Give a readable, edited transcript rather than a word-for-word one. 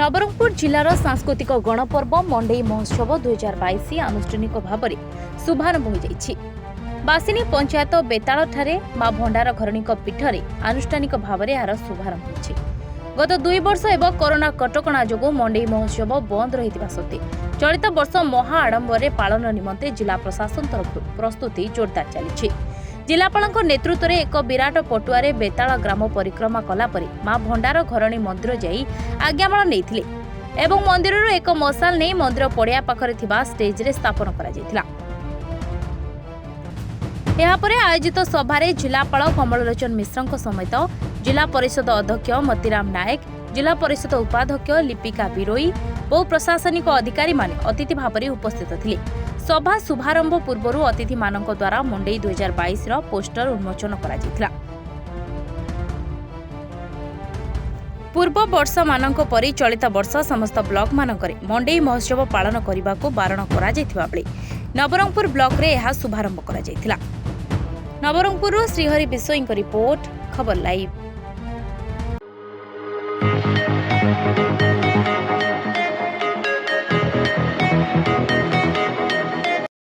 नवरंगपुर जिलार सांस्कृतिक गणपर्व मंडई महोत्सव 2022 आनुष्ठानिक भाव में शुभारंभ हो जाइछि। बासिनी पंचायत बेतालठारे मां भंडार घरणीक पीठरे आनुष्ठानिक भाव में यार शुभारंभ होइछि। गत 2 वर्ष एवं कोरोना कटकणा जोगु मंडई महोत्सव बंद रहितिबा सत्वे चलित वर्ष महा आडंबर पालन निमंते जिला प्रशासन तरफ प्रस्तुति जोरदार चली। जिलापाल नेतृत्व में एक विराट पटुआरे बेताल ग्राम परिक्रमा कलापरे मां भंडार घरणी मंदिर जाई आज्ञामाल नेइथिले एवं मंदिर एक मशाल नहीं मंदिर पड़िया पाखरे थिबा स्टेज रे स्थापन करा जायतिला। यापरे आयोजित सभारे जिलापाल कमललोचन मिश्रଙ୍କ समेत जिला परिषद अध्यक्ष मतीराम नायक, जिला परिषद उपाध्यक्ष लिपिका बिरोई बहु प्रशासनिक अधिकारी माने अतिथि भाव में उपस्थित थिले। सभा शुभारंभ पूर्व अतिथि मानक द्वारा मंडई 2022 रो पोस्टर उन्मोचन करा जायतिला। पूर्व वर्ष मानक परि चलित वर्ष समस्त ब्लॉक मानकरे मंडई महोत्सव पालन करने को बारण करा जायतिबा बेले नवरंगपुर ब्लॉक रे यह शुभारंभ करा जायतिला। नवरंगपुर श्रीहरि बिशोई रिपोर्ट, खबर लाइव।